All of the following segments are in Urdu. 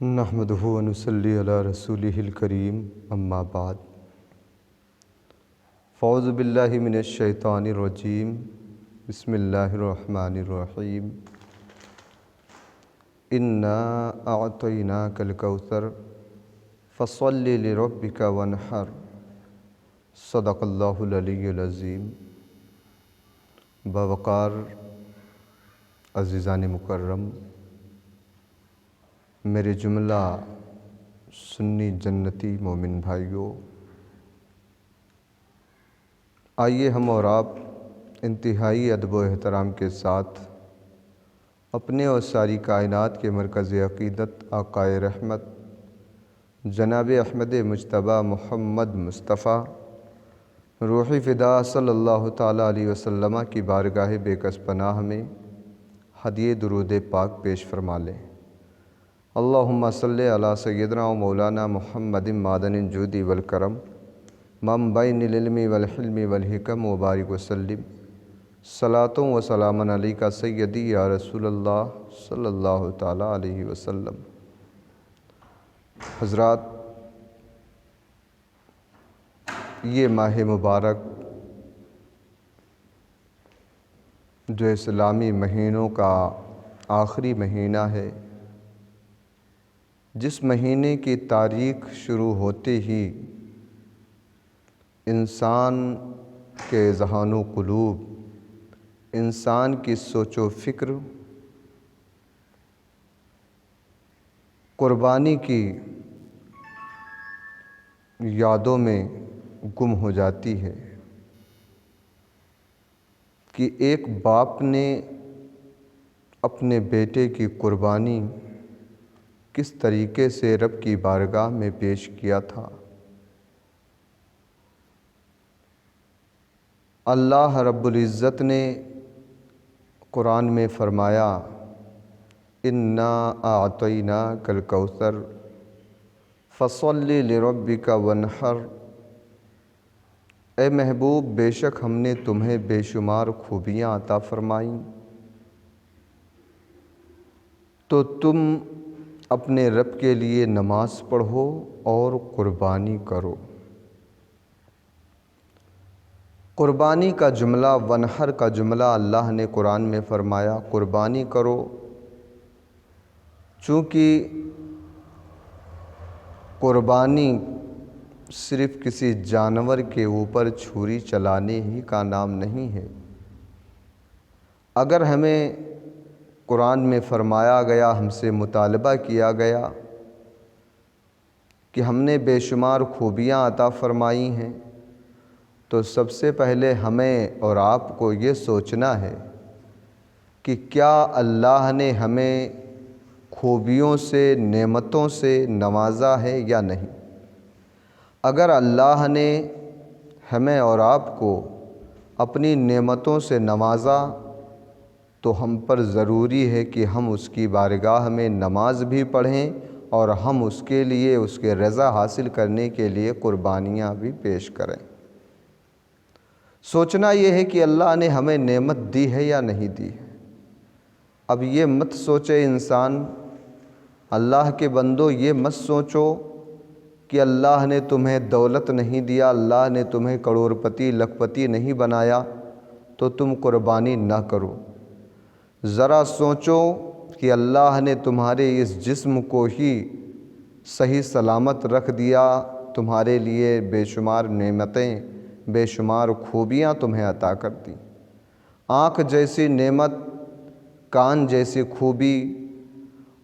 نحمدہ و نصلی علی رسولہ الکریم اما بعد فاعوذ باللہ من الشیطان الرجیم بسم اللہ الرحمن الرحیم انا اعطیناک الکوثر فصل لربک وانحر صدق اللہ العلی العظیم۔ باوقار عزیزان مکرم، میرے جملہ سنی جنتی مومن بھائیوں، آئیے ہم اور آپ انتہائی ادب و احترام کے ساتھ اپنے اور ساری کائنات کے مرکز عقیدت آقائے رحمت جناب احمد مجتبیٰ محمد مصطفیٰ روحی فدا صلی اللہ تعالیٰ علیہ وسلم کی بارگاہ بے کس پناہ میں ہدیہ درود پاک پیش فرما لیں۔ اللہم صلی علی سیدنا و مولانا محمد معدن الجود والکرم منبع العلم والحلم والحکم وبارک وسلم صلاۃ و سلام علیکہ سیدی یا رسول اللہ صلی اللہ تعالیٰ علیہ وسلم۔ حضرات، یہ ماہ مبارک جو اسلامی مہینوں کا آخری مہینہ ہے، جس مہینے کی تاریخ شروع ہوتے ہی انسان کے ذہن و قلوب، انسان کی سوچ و فکر قربانی کی یادوں میں گم ہو جاتی ہے کہ ایک باپ نے اپنے بیٹے کی قربانی کس طریقے سے رب کی بارگاہ میں پیش کیا تھا۔ اللہ رب العزت نے قرآن میں فرمایا، انا اعطیناک الکوثر فصل لربک وانحر، اے محبوب، بے شک ہم نے تمہیں بے شمار خوبیاں عطا فرمائیں، تو تم اپنے رب کے لیے نماز پڑھو اور قربانی کرو۔ قربانی کا جملہ، وانحر کا جملہ اللہ نے قرآن میں فرمایا قربانی کرو، چونکہ قربانی صرف کسی جانور کے اوپر چھری چلانے ہی کا نام نہیں ہے۔ اگر ہمیں قرآن میں فرمایا گیا، ہم سے مطالبہ کیا گیا کہ ہم نے بے شمار خوبیاں عطا فرمائی ہیں، تو سب سے پہلے ہمیں اور آپ کو یہ سوچنا ہے کہ کیا اللہ نے ہمیں خوبیوں سے، نعمتوں سے نوازا ہے یا نہیں۔ اگر اللہ نے ہمیں اور آپ کو اپنی نعمتوں سے نوازا تو ہم پر ضروری ہے کہ ہم اس کی بارگاہ میں نماز بھی پڑھیں اور ہم اس کے لیے، اس کے رضا حاصل کرنے کے لیے قربانیاں بھی پیش کریں۔ سوچنا یہ ہے کہ اللہ نے ہمیں نعمت دی ہے یا نہیں دی ہے۔ اب یہ مت سوچے انسان، اللہ کے بندو، یہ مت سوچو کہ اللہ نے تمہیں دولت نہیں دیا، اللہ نے تمہیں کروڑ پتی لاکھ پتی نہیں بنایا تو تم قربانی نہ کرو۔ ذرا سوچو کہ اللہ نے تمہارے اس جسم کو ہی صحیح سلامت رکھ دیا، تمہارے لیے بے شمار نعمتیں، بے شمار خوبیاں تمہیں عطا کر دی۔ آنکھ جیسی نعمت، کان جیسی خوبی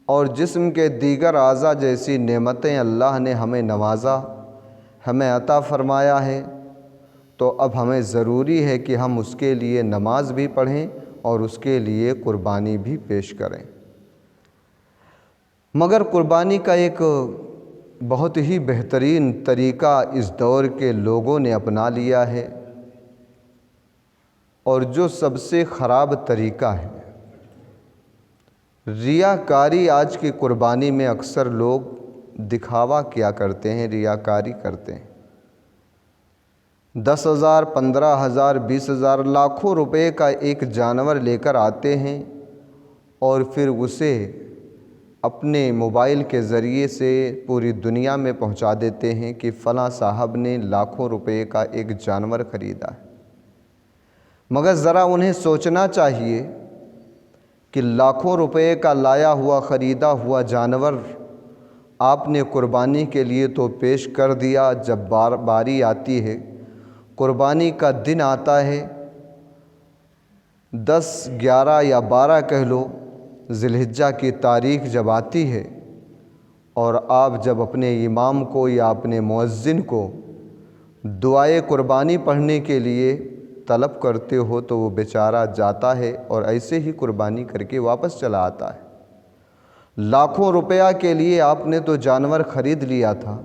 اور جسم کے دیگر اعضاء جیسی نعمتیں اللہ نے ہمیں نوازا، ہمیں عطا فرمایا ہے، تو اب ہمیں ضروری ہے کہ ہم اس کے لیے نماز بھی پڑھیں اور اس کے لیے قربانی بھی پیش کریں۔ مگر قربانی کا ایک بہت ہی بہترین طریقہ اس دور کے لوگوں نے اپنا لیا ہے، اور جو سب سے خراب طریقہ ہے۔ ریاکاری آج کی قربانی میں اکثر لوگ دکھاوا کیا کرتے ہیں، ریاکاری کرتے ہیں۔ 10,000 15,000 20,000 لاکھوں روپے کا ایک جانور لے کر آتے ہیں اور پھر اسے اپنے موبائل کے ذریعے سے پوری دنیا میں پہنچا دیتے ہیں کہ فلاں صاحب نے لاکھوں روپے کا ایک جانور خریدا ہے، مگر ذرا انہیں سوچنا چاہیے کہ لاکھوں روپے کا لایا ہوا خریدا ہوا جانور آپ نے قربانی کے لیے تو پیش کر دیا، جب باری آتی ہے، قربانی کا دن آتا ہے، 10، 11 یا 12 کہہ لو، ذی الحجہ کی تاریخ جب آتی ہے اور آپ جب اپنے امام کو یا اپنے مؤذن کو دعائے قربانی پڑھنے کے لیے طلب کرتے ہو تو وہ بیچارہ جاتا ہے اور ایسے ہی قربانی کر کے واپس چلا آتا ہے۔ لاکھوں روپیہ کے لیے آپ نے تو جانور خرید لیا تھا،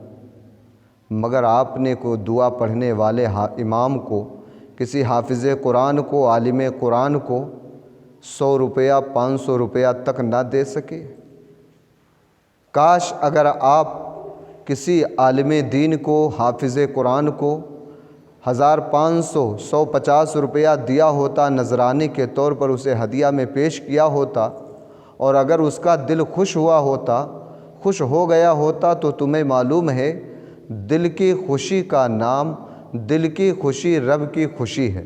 مگر آپ نے کو دعا پڑھنے والے امام کو، کسی حافظ قرآن کو، عالم قرآن کو 100 روپیہ 500 روپیہ تک نہ دے سکے۔ کاش اگر آپ کسی عالم دین کو، حافظ قرآن کو 1500 150 روپیہ دیا ہوتا، نذرانے کے طور پر اسے ہدیہ میں پیش کیا ہوتا، اور اگر اس کا دل خوش ہوا ہوتا، خوش ہو گیا ہوتا، تو تمہیں معلوم ہے دل کی خوشی کا نام، دل کی خوشی رب کی خوشی ہے۔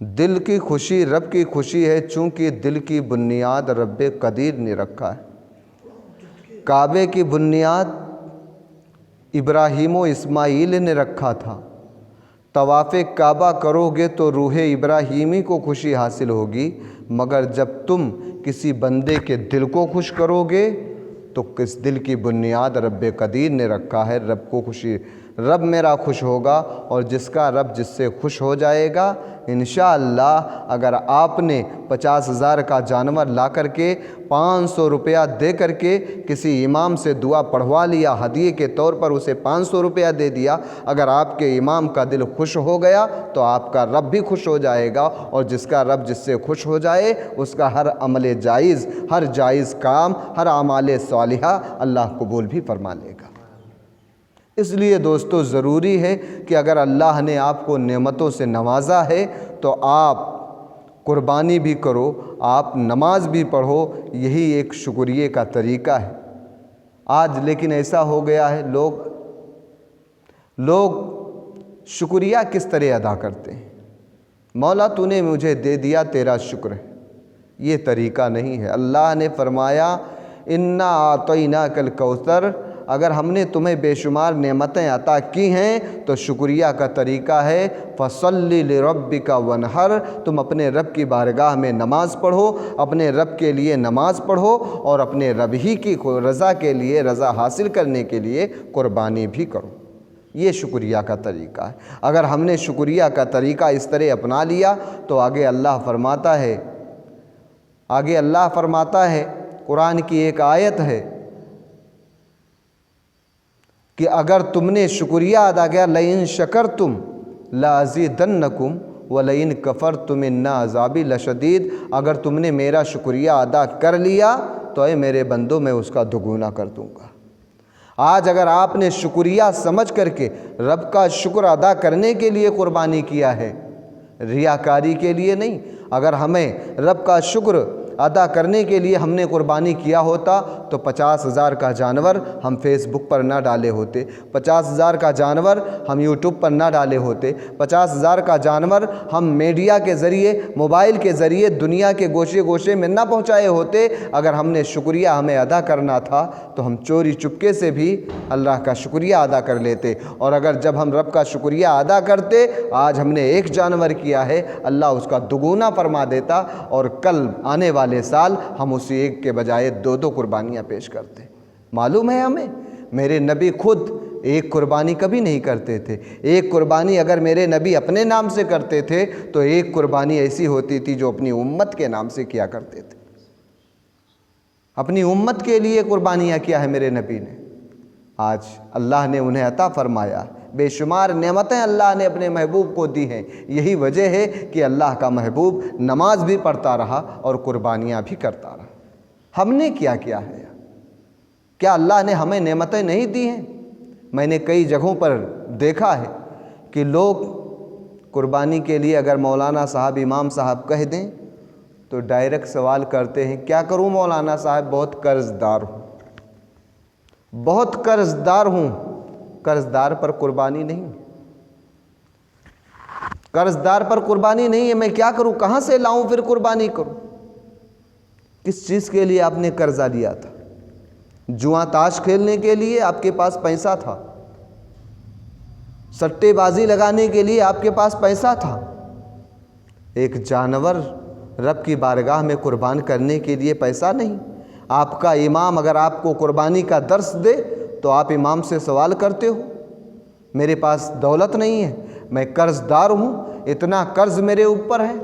دل کی خوشی رب کی خوشی ہے، چونکہ دل کی بنیاد رب قدیر نے رکھا ہے۔ کعبے کی بنیاد ابراہیم و اسماعیل نے رکھا تھا۔ طواف کعبہ کرو گے تو روح ابراہیمی کو خوشی حاصل ہوگی، مگر جب تم کسی بندے کے دل کو خوش کرو گے تو کس دل کی بنیاد رب قدیر نے رکھا ہے۔ رب کو خوشی، رب میرا خوش ہوگا، اور جس کا رب جس سے خوش ہو جائے گا انشاءاللہ۔ اگر آپ نے 50,000 کا جانور لا کر کے 500 روپیہ دے کر کے کسی امام سے دعا پڑھوا لیا، ہدیے کے طور پر اسے 500 روپیہ دے دیا، اگر آپ کے امام کا دل خوش ہو گیا تو آپ کا رب بھی خوش ہو جائے گا، اور جس کا رب جس سے خوش ہو جائے اس کا ہر عمل جائز، ہر جائز کام، ہر اعمال صالحہ اللہ قبول بھی فرما لے گا۔ اس لیے دوستو ضروری ہے کہ اگر اللہ نے آپ کو نعمتوں سے نوازا ہے تو آپ قربانی بھی کرو، آپ نماز بھی پڑھو، یہی ایک شکریہ کا طریقہ ہے۔ آج لیکن ایسا ہو گیا ہے، لوگ شکریہ کس طرح ادا کرتے ہیں؟ مولا تو نے مجھے دے دیا، تیرا شکر ہے۔ یہ طریقہ نہیں ہے۔ اللہ نے فرمایا انا اعطیناک الکوثر، اگر ہم نے تمہیں بے شمار نعمتیں عطا کی ہیں تو شکریہ کا طریقہ ہے فصلی لربک وانحر، تم اپنے رب کی بارگاہ میں نماز پڑھو، اپنے رب کے لیے نماز پڑھو، اور اپنے رب ہی کی رضا کے لیے، رضا حاصل کرنے کے لیے قربانی بھی کرو۔ یہ شکریہ کا طریقہ ہے۔ اگر ہم نے شکریہ کا طریقہ اس طرح اپنا لیا تو آگے اللہ فرماتا ہے، قرآن کی ایک آیت ہے کہ اگر تم نے شکریہ ادا کیا، لئن شکرتم لازیدنکم ولئن کفرتم ان عذابی لشدید، اگر تم نے میرا شکریہ ادا کر لیا تو اے میرے بندو میں اس کا دگنا کر دوں گا۔ آج اگر آپ نے شکریہ سمجھ کر کے رب کا شکر ادا کرنے کے لیے قربانی کیا ہے، ریاکاری کے لیے نہیں، اگر ہمیں رب کا شکر ادا کرنے کے لیے ہم نے قربانی کیا ہوتا تو 50,000 کا جانور ہم فیس بک پر نہ ڈالے ہوتے، 50,000 کا جانور ہم یوٹیوب پر نہ ڈالے ہوتے، 50,000 کا جانور ہم میڈیا کے ذریعے، موبائل کے ذریعے دنیا کے گوشے گوشے میں نہ پہنچائے ہوتے۔ اگر ہم نے شکریہ ہمیں ادا کرنا تھا تو ہم چوری چپکے سے بھی اللہ کا شکریہ ادا کر لیتے، اور اگر جب ہم رب کا شکریہ ادا کرتے، آج ہم نے ایک جانور کیا ہے، اللہ اس کا دگنا فرما دیتا، اور کل آنے والے سال ہم اسی ایک کے بجائے 2 قربانیاں پیش کرتے۔ معلوم ہے ہمیں میرے نبی خود ایک قربانی کبھی نہیں کرتے تھے۔ ایک قربانی اگر میرے نبی اپنے نام سے کرتے تھے تو ایک قربانی ایسی ہوتی تھی جو اپنی امت کے نام سے کیا کرتے تھے۔ اپنی امت کے لیے قربانیاں کیا ہے میرے نبی نے، آج اللہ نے انہیں عطا فرمایا، بے شمار نعمتیں اللہ نے اپنے محبوب کو دی ہیں۔ یہی وجہ ہے کہ اللہ کا محبوب نماز بھی پڑھتا رہا اور قربانیاں بھی کرتا رہا۔ ہم نے کیا کیا ہے؟ کیا اللہ نے ہمیں نعمتیں نہیں دی ہیں؟ میں نے کئی جگہوں پر دیکھا ہے کہ لوگ قربانی کے لیے اگر مولانا صاحب، امام صاحب کہہ دیں تو ڈائریکٹ سوال کرتے ہیں کیا کروں مولانا صاحب، بہت قرض دار ہوں، بہت قرض دار ہوں۔ قرض دار پر قربانی نہیں، قرض دار پر قربانی نہیں ہے، میں کیا کروں، کہاں سے لاؤں پھر قربانی کروں؟ کس چیز کے لیے آپ نے قرضہ لیا تھا؟ جوا تاش کھیلنے کے لیے آپ کے پاس پیسہ تھا، سٹے بازی لگانے کے لیے آپ کے پاس پیسہ تھا، ایک جانور رب کی بارگاہ میں قربان کرنے کے لیے پیسہ نہیں۔ آپ کا امام اگر آپ کو قربانی کا درس دے تو آپ امام سے سوال کرتے ہو میرے پاس دولت نہیں ہے، میں قرض دار ہوں، اتنا قرض میرے اوپر ہے۔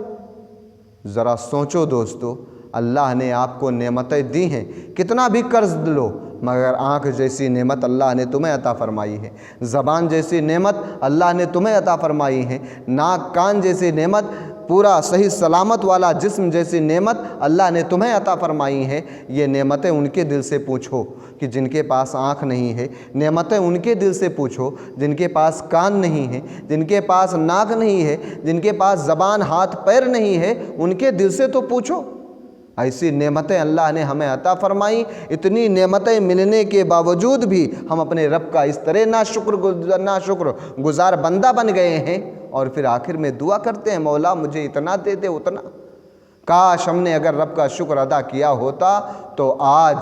ذرا سوچو دوستو، اللہ نے آپ کو نعمتیں دی ہیں، کتنا بھی قرض لو، مگر آنکھ جیسی نعمت اللہ نے تمہیں عطا فرمائی ہے، زبان جیسی نعمت اللہ نے تمہیں عطا فرمائی ہے، ناک کان جیسی نعمت، پورا صحیح سلامت والا جسم جیسی نعمت اللہ نے تمہیں عطا فرمائی ہے۔ یہ نعمتیں ان کے دل سے پوچھو کہ جن کے پاس آنکھ نہیں ہے، نعمتیں ان کے دل سے پوچھو جن کے پاس کان نہیں ہے، جن کے پاس ناک نہیں ہے، جن کے پاس زبان ہاتھ پیر نہیں ہے، ان کے دل سے تو پوچھو۔ ایسی نعمتیں اللہ نے ہمیں عطا فرمائی، اتنی نعمتیں ملنے کے باوجود بھی ہم اپنے رب کا اس طرح ناشکر گزار بندہ بن گئے ہیں، اور پھر آخر میں دعا کرتے ہیں مولا مجھے اتنا دے دے اتنا۔ کاش ہم نے اگر رب کا شکر ادا کیا ہوتا تو آج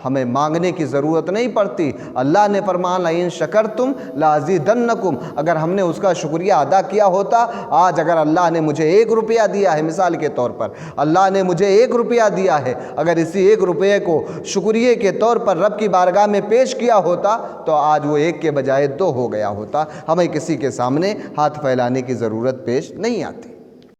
ہمیں مانگنے کی ضرورت نہیں پڑتی۔ اللہ نے فرمایا لئن شکرتم لازیدنکم، اگر ہم نے اس کا شکریہ ادا کیا ہوتا، آج اگر اللہ نے مجھے 1 روپیہ دیا ہے، مثال کے طور پر اللہ نے مجھے 1 روپیہ دیا ہے، اگر اسی 1 روپے کو شکریہ کے طور پر رب کی بارگاہ میں پیش کیا ہوتا تو آج وہ 1 کے بجائے 2 ہو گیا ہوتا۔ ہمیں کسی کے سامنے ہاتھ پھیلانے کی ضرورت پیش نہیں آتی۔